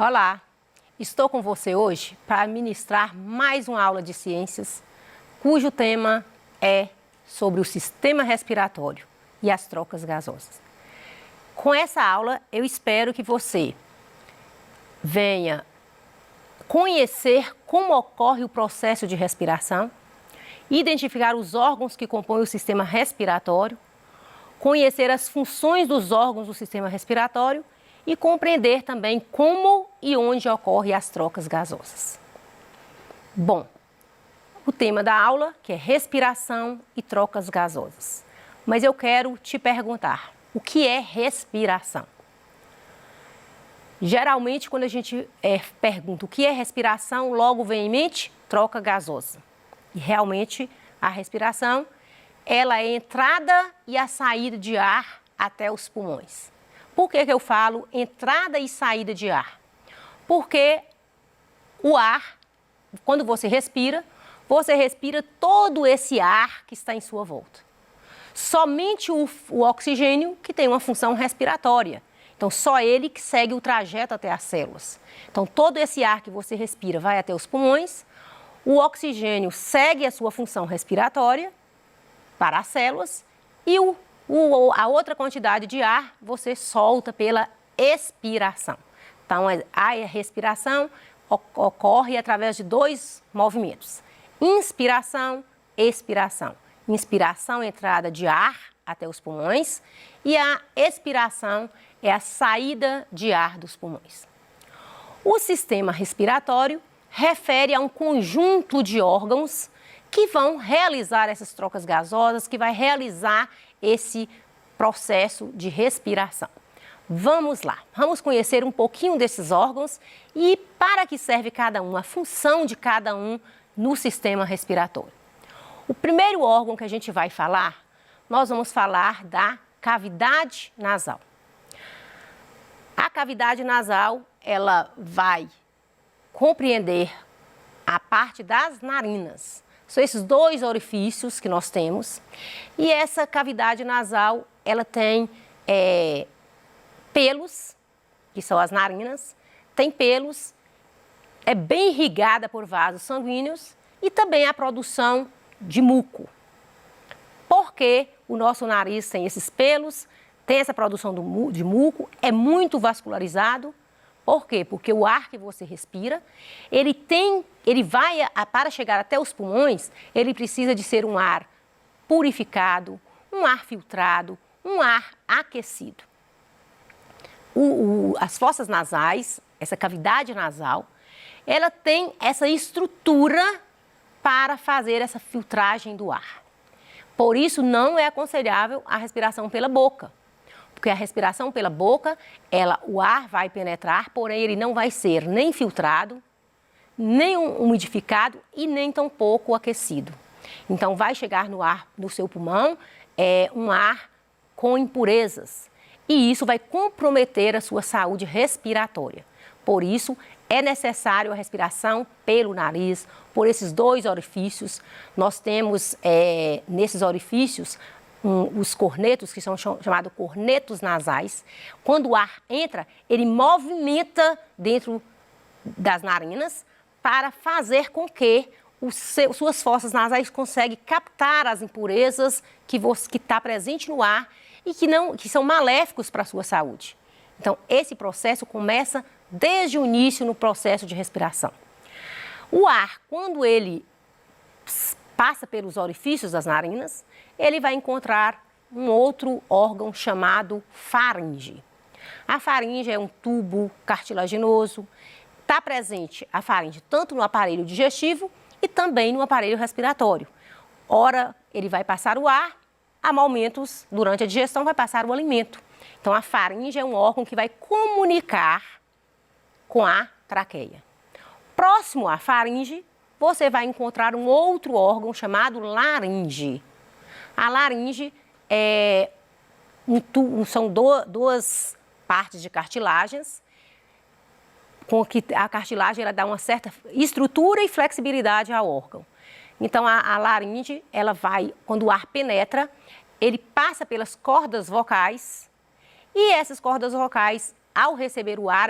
Olá, estou com você hoje para ministrar mais uma aula de ciências, cujo tema é sobre o sistema respiratório e as trocas gasosas. Com essa aula, eu espero que você venha conhecer como ocorre o processo de respiração, identificar os órgãos que compõem o sistema respiratório, conhecer as funções dos órgãos do sistema respiratório e compreender também como e onde ocorrem as trocas gasosas. Bom, o tema da aula que é respiração e trocas gasosas. Mas eu quero te perguntar, o que é respiração? Geralmente, quando a gente pergunta o que é respiração, logo vem em mente troca gasosa. E realmente, a respiração, ela é a entrada e a saída de ar até os pulmões. Por que eu falo entrada e saída de ar? Porque o ar, quando você respira todo esse ar que está em sua volta. Somente o oxigênio que tem uma função respiratória. Então, só ele que segue o trajeto até as células. Então, todo esse ar que você respira vai até os pulmões, o oxigênio segue a sua função respiratória para as células e a outra quantidade de ar você solta pela expiração. Então, a respiração ocorre através de dois movimentos: inspiração, expiração. Inspiração, entrada de ar até os pulmões, e a expiração é a saída de ar dos pulmões. O sistema respiratório refere a um conjunto de órgãos que vão realizar essas trocas gasosas, que vai realizar esse processo de respiração. Vamos lá, vamos conhecer um pouquinho desses órgãos e para que serve cada um, a função de cada um no sistema respiratório. O primeiro órgão que a gente vai falar, nós vamos falar da cavidade nasal. A cavidade nasal, ela vai compreender a parte das narinas. São esses dois orifícios que nós temos. E essa cavidade nasal, ela tem pelos, que são as narinas, tem pelos, é bem irrigada por vasos sanguíneos e também a produção de muco. Porque o nosso nariz tem esses pelos, tem essa produção de muco, é muito vascularizado. Por quê? Porque o ar que você respira, para chegar até os pulmões, ele precisa de ser um ar purificado, um ar filtrado, um ar aquecido. As fossas nasais, essa cavidade nasal, ela tem essa estrutura para fazer essa filtragem do ar. Por isso, não é aconselhável a respiração pela boca. Porque a respiração pela boca, o ar vai penetrar, porém ele não vai ser nem filtrado, nem umidificado e nem tampouco aquecido. Então vai chegar no seu pulmão um ar com impurezas e isso vai comprometer a sua saúde respiratória. Por isso é necessário a respiração pelo nariz, por esses dois orifícios. Nós temos nesses orifícios os cornetos, que são chamados cornetos nasais. Quando o ar entra, ele movimenta dentro das narinas para fazer com que suas fossas nasais consigam captar as impurezas que está presente no ar e que são maléficos para a sua saúde. Então, esse processo começa desde o início no processo de respiração. O ar, quando ele passa pelos orifícios das narinas, ele vai encontrar um outro órgão chamado faringe. A faringe é um tubo cartilaginoso. Está presente a faringe tanto no aparelho digestivo e também no aparelho respiratório. Ora, ele vai passar o ar, a momentos, durante a digestão, vai passar o alimento. Então, a faringe é um órgão que vai comunicar com a traqueia. Próximo à faringe, você vai encontrar um outro órgão chamado laringe. A laringe são duas partes de cartilagens, com que a cartilagem ela dá uma certa estrutura e flexibilidade ao órgão. Então, a laringe, quando o ar penetra, ele passa pelas cordas vocais e essas cordas vocais, ao receber o ar,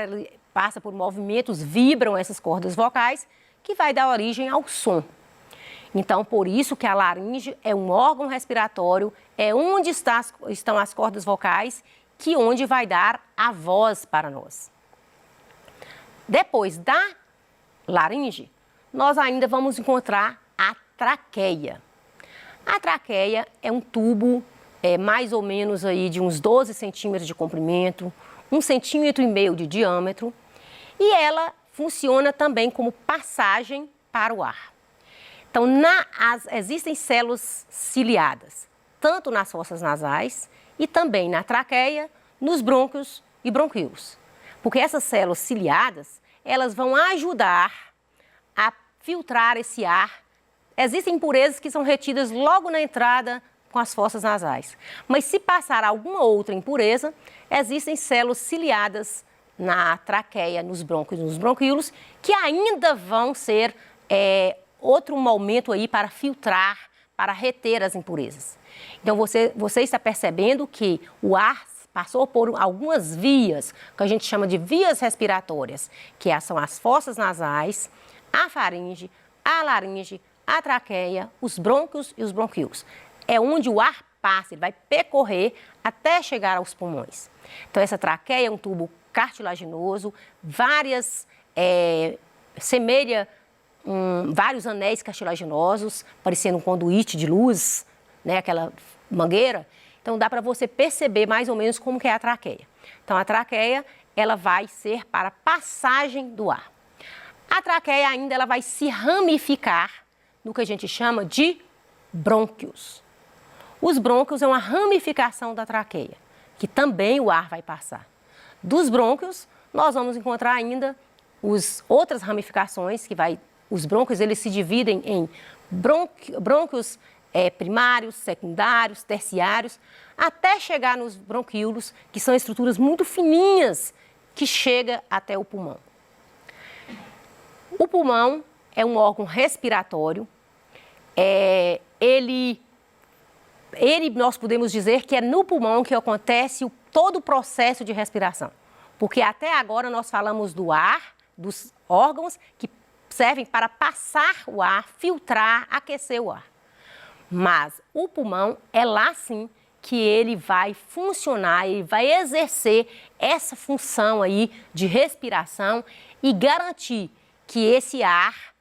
passa por movimentos, vibram essas cordas vocais, que vai dar origem ao som. Então, por isso que a laringe é um órgão respiratório, é onde estão as cordas vocais, que onde vai dar a voz para nós. Depois da laringe, nós ainda vamos encontrar a traqueia. A traqueia é um tubo mais ou menos aí de uns 12 centímetros de comprimento, 1,5 centímetro de diâmetro, e ela funciona também como passagem para o ar. Então, existem células ciliadas, tanto nas fossas nasais e também na traqueia, nos brônquios e bronquíolos. Porque essas células ciliadas, elas vão ajudar a filtrar esse ar. Existem impurezas que são retidas logo na entrada com as fossas nasais. Mas se passar alguma outra impureza, existem células ciliadas na traqueia, nos brônquios e nos bronquíolos, que ainda vão ser outro momento aí para filtrar, para reter as impurezas. Então, você está percebendo que o ar passou por algumas vias, que a gente chama de vias respiratórias, que são as fossas nasais, a faringe, a laringe, a traqueia, os brônquios e os bronquíolos. É onde o ar passa, ele vai percorrer até chegar aos pulmões. Então, essa traqueia é um tubo cartilaginoso, semelha vários anéis cartilaginosos, parecendo um conduíte de luz, né, aquela mangueira. Então, dá para você perceber mais ou menos como que é a traqueia. Então, a traqueia, ela vai ser para passagem do ar. A traqueia ainda ela vai se ramificar no que a gente chama de brônquios. Os brônquios é uma ramificação da traqueia, que também o ar vai passar. Dos brônquios, nós vamos encontrar ainda outras ramificações, os brônquios eles se dividem em brônquios primários, secundários, terciários, até chegar nos bronquíolos, que são estruturas muito fininhas, que chega até o pulmão. O pulmão é um órgão respiratório, nós podemos dizer que é no pulmão que acontece todo o processo de respiração, porque até agora nós falamos do ar, dos órgãos que servem para passar o ar, filtrar, aquecer o ar. Mas o pulmão é lá sim que ele vai funcionar, ele vai exercer essa função aí de respiração e garantir que esse ar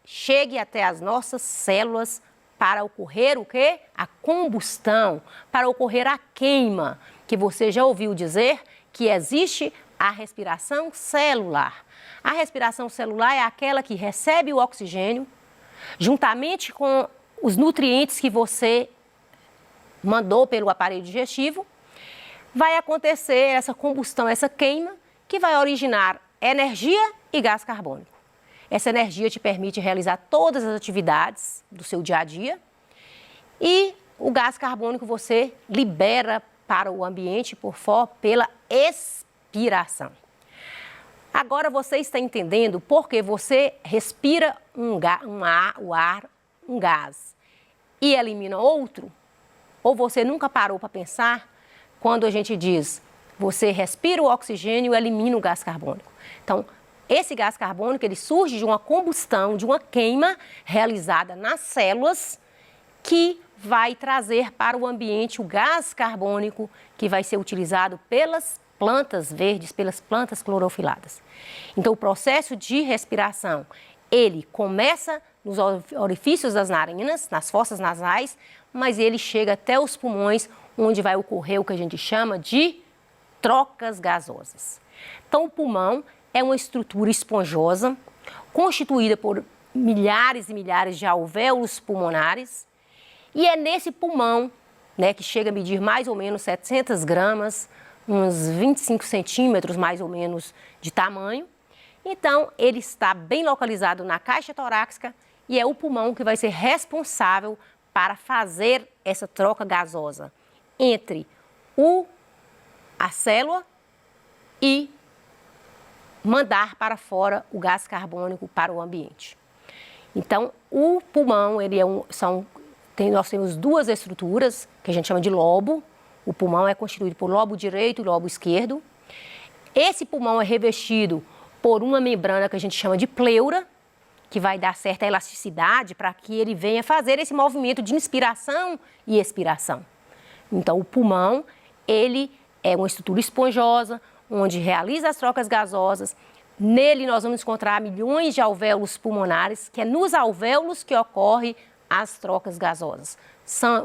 chegue até as nossas células para ocorrer o quê? A combustão, para ocorrer a queima, que você já ouviu dizer que existe a respiração celular. A respiração celular é aquela que recebe o oxigênio, juntamente com os nutrientes que você mandou pelo aparelho digestivo, vai acontecer essa combustão, essa queima, que vai originar energia e gás carbônico. Essa energia te permite realizar todas as atividades do seu dia a dia e o gás carbônico você libera para o ambiente pela expiração. Agora você está entendendo por que você respira um gás e elimina outro? Ou você nunca parou para pensar quando a gente diz você respira o oxigênio e elimina o gás carbônico? Então, esse gás carbônico ele surge de uma combustão, de uma queima realizada nas células que vai trazer para o ambiente o gás carbônico que vai ser utilizado pelas plantas verdes, pelas plantas clorofiladas. Então, o processo de respiração, ele começa nos orifícios das narinas, nas fossas nasais, mas ele chega até os pulmões, onde vai ocorrer o que a gente chama de trocas gasosas. Então, o pulmão é uma estrutura esponjosa, constituída por milhares e milhares de alvéolos pulmonares, e é nesse pulmão, né, que chega a medir mais ou menos 700 gramas, uns 25 centímetros mais ou menos de tamanho. Então, ele está bem localizado na caixa torácica e é o pulmão que vai ser responsável para fazer essa troca gasosa entre a célula e mandar para fora o gás carbônico para o ambiente. Então, o pulmão, nós temos duas estruturas que a gente chama de lobo. O pulmão é constituído por lobo direito e lobo esquerdo. Esse pulmão é revestido por uma membrana que a gente chama de pleura, que vai dar certa elasticidade para que ele venha fazer esse movimento de inspiração e expiração. Então, o pulmão, ele é uma estrutura esponjosa, onde realiza as trocas gasosas. Nele nós vamos encontrar milhões de alvéolos pulmonares, que é nos alvéolos que ocorrem as trocas gasosas.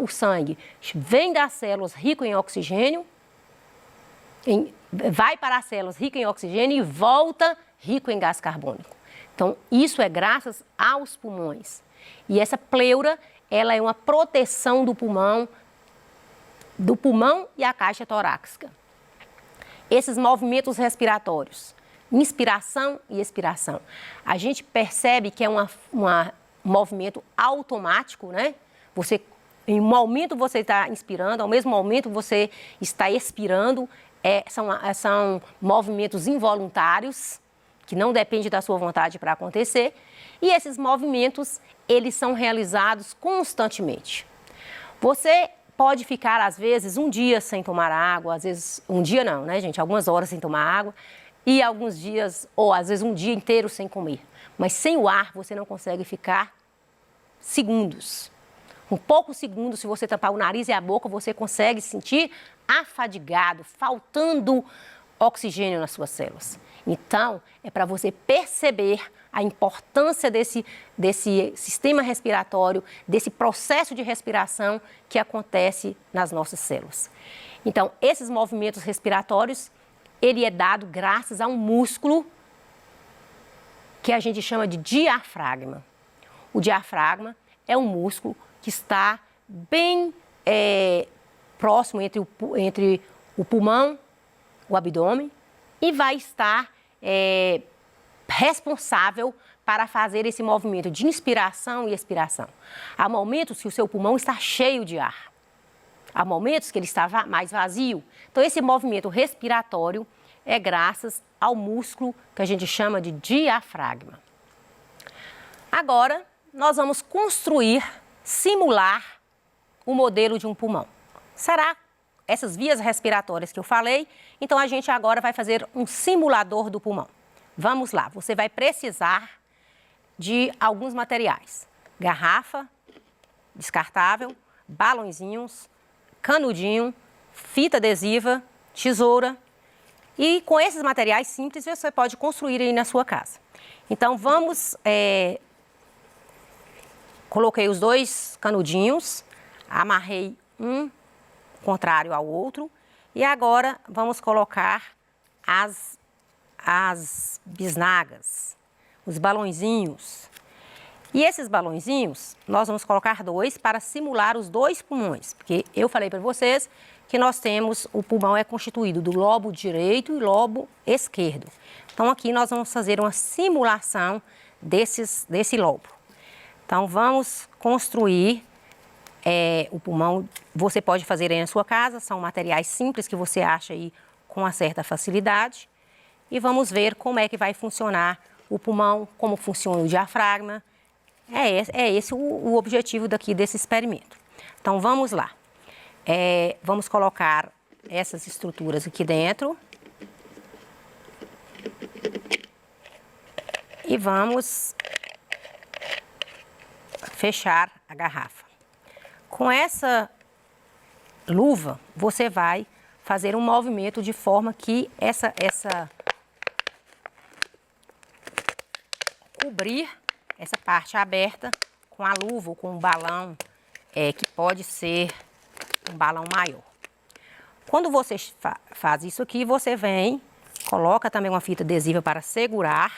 O sangue vem das células ricas em oxigênio, vai para as células ricas em oxigênio e volta rico em gás carbônico. Então, isso é graças aos pulmões. E essa pleura, ela é uma proteção do pulmão e a caixa torácica. Esses movimentos respiratórios, inspiração e expiração, a gente percebe que é um movimento automático, né? Em um momento você está inspirando, ao mesmo momento você está expirando. São movimentos involuntários, que não dependem da sua vontade para acontecer. E esses movimentos, eles são realizados constantemente. Você pode ficar, às vezes, um dia sem tomar água, às vezes, um dia não, né, gente? Algumas horas sem tomar água e alguns dias, ou às vezes um dia inteiro sem comer. Mas sem o ar, você não consegue ficar segundos. Com poucos segundos, se você tampar o nariz e a boca, você consegue se sentir afadigado, faltando oxigênio nas suas células. Então, é para você perceber a importância desse sistema respiratório, desse processo de respiração que acontece nas nossas células. Então, esses movimentos respiratórios, ele é dado graças a um músculo que a gente chama de diafragma. O diafragma é um músculo que está bem próximo entre o pulmão, o abdômen, e vai estar responsável para fazer esse movimento de inspiração e expiração. Há momentos que o seu pulmão está cheio de ar, há momentos que ele está mais vazio. Então, esse movimento respiratório é graças ao músculo que a gente chama de diafragma. Agora, nós vamos simular o modelo de um pulmão. Será essas vias respiratórias que eu falei? Então, a gente agora vai fazer um simulador do pulmão. Vamos lá, você vai precisar de alguns materiais. Garrafa descartável, balõezinhos, canudinho, fita adesiva, tesoura. E com esses materiais simples, você pode construir aí na sua casa. Então, coloquei os dois canudinhos, amarrei um contrário ao outro. E agora, vamos colocar as bisnagas, os balõezinhos. E esses balõezinhos, nós vamos colocar dois para simular os dois pulmões. Porque eu falei para vocês que o pulmão é constituído do lobo direito e lobo esquerdo. Então, aqui nós vamos fazer uma simulação desse lobo. Então, vamos construir o pulmão. Você pode fazer aí na sua casa, são materiais simples que você acha aí com uma certa facilidade. E vamos ver como é que vai funcionar o pulmão, como funciona o diafragma. É esse o objetivo desse experimento. Então, vamos lá. Vamos colocar essas estruturas aqui dentro. E vamos fechar a garrafa. Com essa luva, você vai fazer um movimento de forma que cobrir essa parte aberta com a luva ou com um balão, que pode ser um balão maior. Quando você faz isso aqui, você coloca também uma fita adesiva para segurar.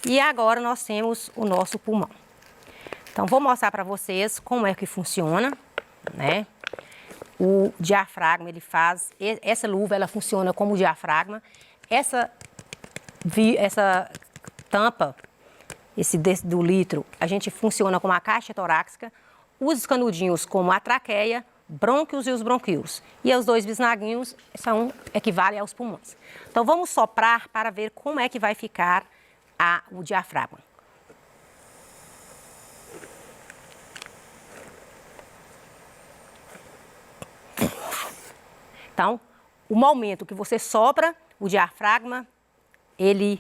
E agora nós temos o nosso pulmão. Então, vou mostrar para vocês como é que funciona, né? O diafragma, essa luva, ela funciona como diafragma. Essa tampa, do litro, a gente funciona como a caixa torácica. Os canudinhos como a traqueia, brônquios e os bronquíolos. E os dois bisnaguinhos equivalem aos pulmões. Então, vamos soprar para ver como é que vai ficar o diafragma. Então, o momento que você sopra, o diafragma, ele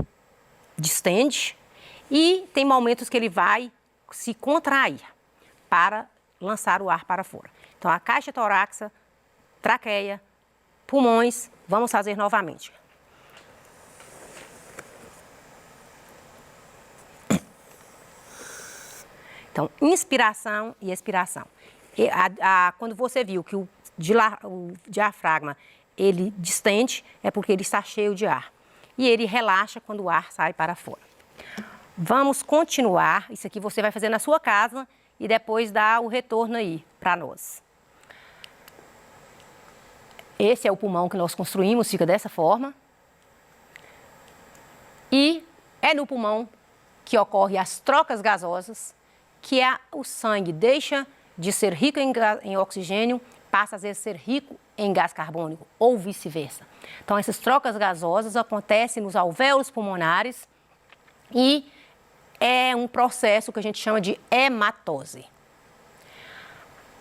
distende e tem momentos que ele vai se contrair para lançar o ar para fora. Então, a caixa torácica, traqueia, pulmões, vamos fazer novamente. Então, inspiração e expiração. Quando você viu que o diafragma ele distende, é porque ele está cheio de ar. E ele relaxa quando o ar sai para fora. Vamos continuar. Isso aqui você vai fazer na sua casa e depois dá o retorno aí para nós. Esse é o pulmão que nós construímos, fica dessa forma. E é no pulmão que ocorrem as trocas gasosas, que o sangue deixa de ser rico em oxigênio, passa a ser rico em gás carbônico, ou vice-versa. Então, essas trocas gasosas acontecem nos alvéolos pulmonares e é um processo que a gente chama de hematose.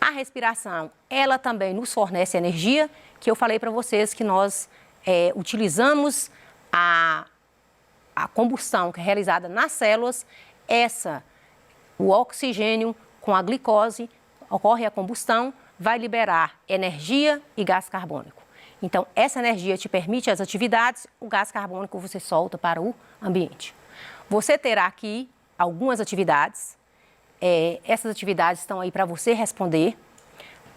A respiração, ela também nos fornece energia, que eu falei para vocês que nós utilizamos a combustão que é realizada nas células, o oxigênio com a glicose, ocorre a combustão, vai liberar energia e gás carbônico. Então, essa energia te permite as atividades, o gás carbônico você solta para o ambiente. Você terá aqui algumas atividades, essas atividades estão aí para você responder.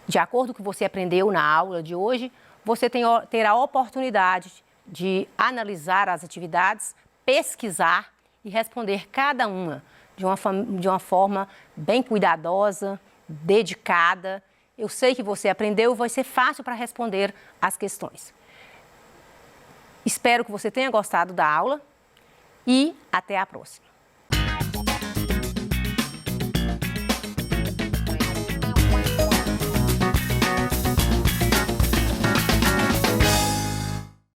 De acordo com o que você aprendeu na aula de hoje, você terá a oportunidade de analisar as atividades, pesquisar e responder cada uma de uma forma bem cuidadosa, dedicada. Eu sei que você aprendeu, vai ser fácil para responder as questões. Espero que você tenha gostado da aula e até a próxima.